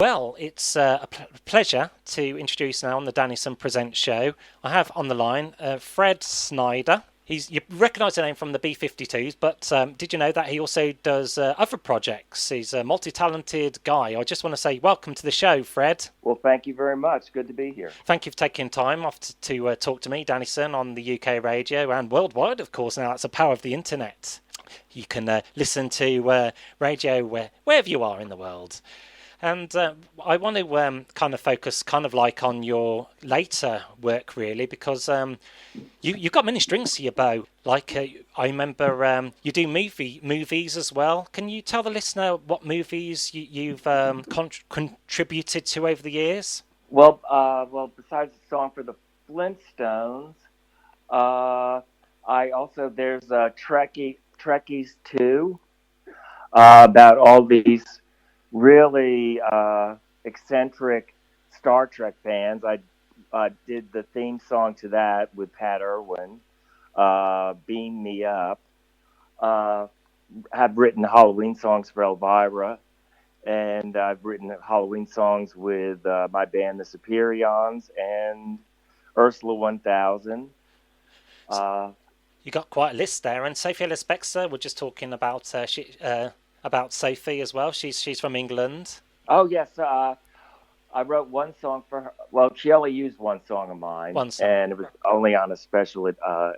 Well, it's pleasure to introduce now on the Dannison Presents show. I have on the line Fred Schneider. You recognise the name from the B52's, but did you know that he also does other projects? He's a multi-talented guy. I just want to say welcome to the show, Fred. Well, thank you very much. Good to be here. Thank you for taking time off to talk to me, Dannison, on the UK radio and worldwide, of course. Now, that's the power of the internet. You can listen to radio wherever you are in the world. And I want to kind of focus kind of like on your later work, really, because you've got many strings to your bow. Like I remember you do movies as well. Can you tell the listener what movies you've contributed to over the years? Well, besides the song for the Flintstones, I also there's Trekkies 2 about all these really eccentric Star Trek fans. I did the theme song to that with Pat Irwin, Beam Me Up. Uh, have written Halloween songs for Elvira, and I've written Halloween songs with my band, the Superions, and Ursula 1000. Uh, You got quite a list there, and Sophie Ellis Bextor. We're just talking about Sophie as well. She's from England. oh yes, I wrote one song for her. Well, she only used one song of mine, One song. and it was only on a special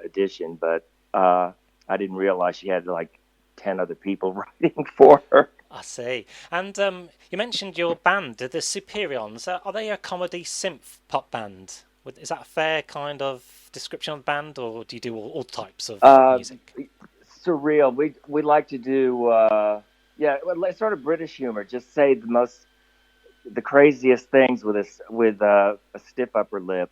edition. But I didn't realize she had like 10 other people writing for her. I see. And you mentioned your band, the Superions. Are they a comedy synth pop band? Is that a fair kind of description of the band, or do you do all types of Uh, music? Surreal. We like to do yeah, well, it's sort of British humor. Just say the craziest things with a stiff upper lip.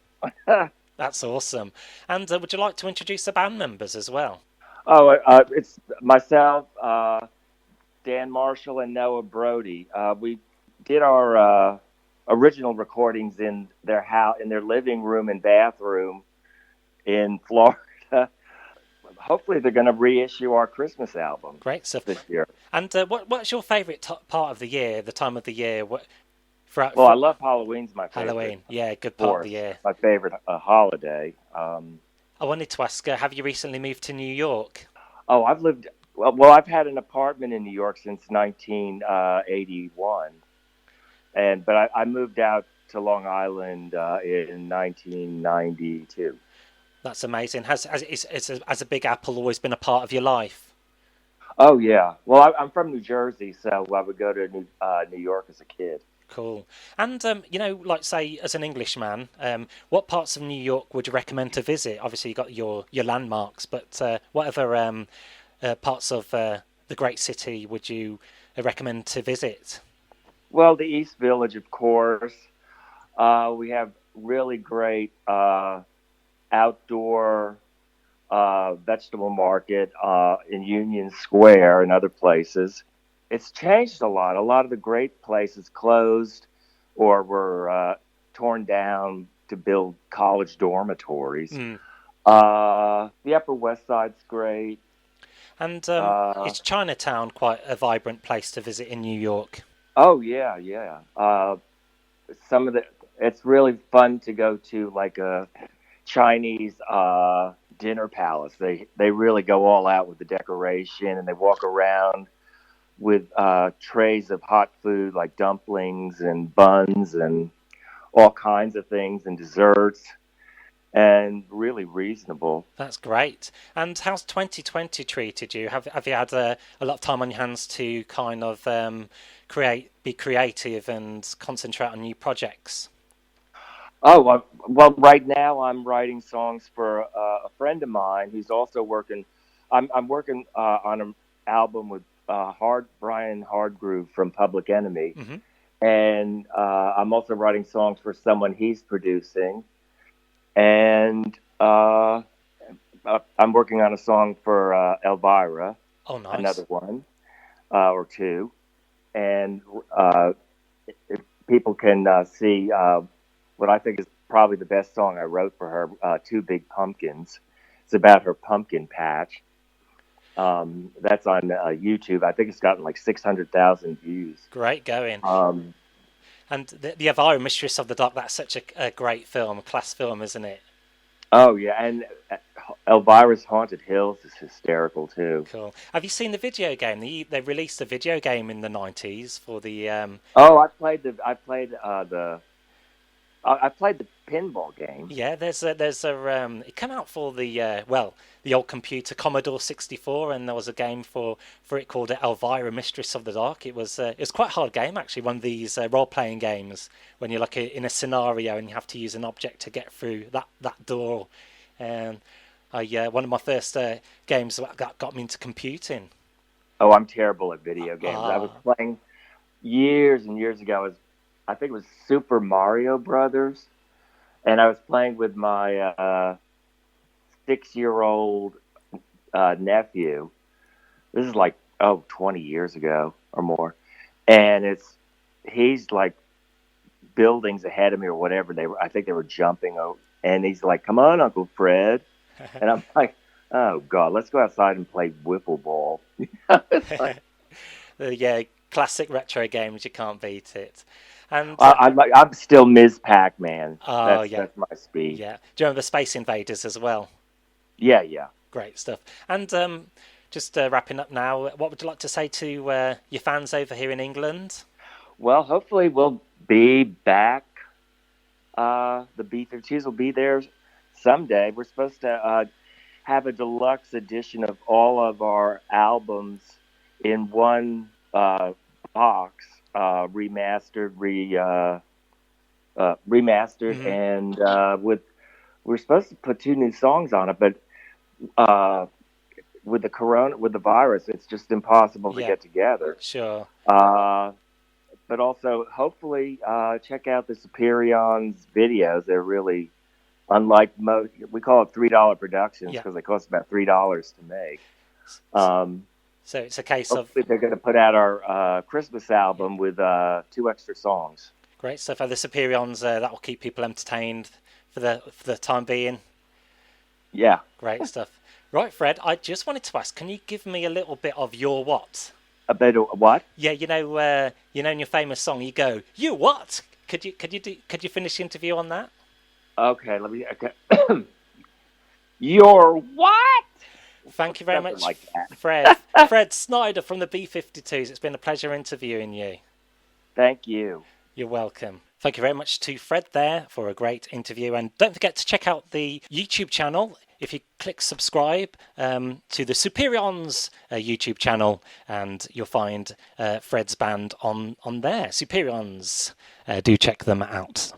That's awesome. And would you like to introduce the band members as well? It's myself, Dan Marshall, and Noah Brody. We did our original recordings in their house, in their living room and bathroom in Florida. Hopefully, they're going to reissue our Christmas album Great stuff. this year. And what's your favourite part of the year, the time of the year? Well, I For love Halloween's my favorite, Halloween? Yeah, good of part of the course. year. My favorite holiday. I wanted to ask, have you recently moved to New York? Oh, I've lived. Well, I've had an apartment in New York since 1981, and but I moved out to Long Island in 1992. That's amazing. Has a Big Apple always been a part of your life? Oh yeah. Well, I'm from New Jersey, so I would go to New York as a kid. Cool. And like say, as an Englishman, what parts of New York would you recommend to visit? Obviously, you got your landmarks, but whatever parts of the great city would you recommend to visit? Well, the East Village, of course. We have really great outdoor vegetable market in Union Square and other places. It's changed a lot. A lot of the great places closed or were torn down to build college dormitories. Mm. The Upper West Side's great. And Uh, is Chinatown quite a vibrant place to visit in New York? oh yeah, yeah. Some of the It's really fun to go to like a Chinese dinner palace. They really go all out with the decoration, and they walk around with trays of hot food like dumplings and buns and all kinds of things and desserts, and really reasonable. That's great. And how's 2020 treated you? Have you had a lot of time on your hands to kind of be creative and concentrate on new projects? Well, right now I'm writing songs for a friend of mine who's also working. I'm working on an album with Brian Hardgroove from Public Enemy, Hmm. and I'm also writing songs for someone he's producing, and I'm working on a song for Elvira, Oh, nice. another one or two, and if people can see what I think is probably the best song I wrote for her, Two Big Pumpkins. It's about her pumpkin patch. That's on YouTube. I think it's gotten like 600,000 views. Great going. Um, And the Elvira, Mistress of the Dark, that's such a great film, a class film, isn't it? Oh yeah, and Elvira's Haunted Hills is hysterical too. Cool. Have you seen the video game? They released a video game in the 90s for the Oh, I played the pinball game. yeah, there's a it came out for the the old computer Commodore 64, and there was a game for it called Elvira, Mistress of the Dark. It was quite a hard game actually, one of these role playing games when you're like in a scenario and you have to use an object to get through that door. And one of my first games that got me into computing. Oh, I'm terrible at video games. I was Ah, playing years and years ago. I think it was Super Mario Brothers, and I was playing with my 6-year-old nephew. This is like 20 years ago or more, and he's like buildings ahead of me or whatever. I think they were jumping over, and he's like, "Come on, Uncle Fred," and I'm like, "Oh God, let's go outside and play wiffle ball." It's like, yeah, classic retro games, you can't beat it. And I'm still Ms. Pac-Man. oh yeah, That's my speed. yeah. Do you remember Space Invaders as well? Yeah, yeah. Great stuff. And just wrapping up now, what would you like to say to your fans over here in England? Well, hopefully we'll be back. The B52's will be there someday. We're supposed to have a deluxe edition of all of our albums in one box, remastered, Hmm. and we're supposed to put 2 new songs on it, but with with the virus, it's just impossible to Yeah, get together. sure. Uh, but also, hopefully, check out the Superions videos. They're really unlike most. We call it $3 productions Yeah. because they cost about $3 to make. Um, So it's a case of Hopefully, they're going to put out our Christmas album with 2 extra songs. great stuff. And the Superions that will keep people entertained for the time being. Yeah, Great stuff. Right, Fred. I just wanted to ask, can you give me a little bit of your what? a bit of what? Yeah, in your famous song, you go, "You what?" Could you finish the interview on that? Okay, let me. Okay. Your what? Thank you very Something much, like that. Fred. Fred Schneider from the B52's. It's been a pleasure interviewing you. Thank you. You're welcome. Thank you very much to Fred there for a great interview. And don't forget to check out the YouTube channel. If you click subscribe to the Superions YouTube channel, and you'll find Fred's band on there. Superions. Do check them out.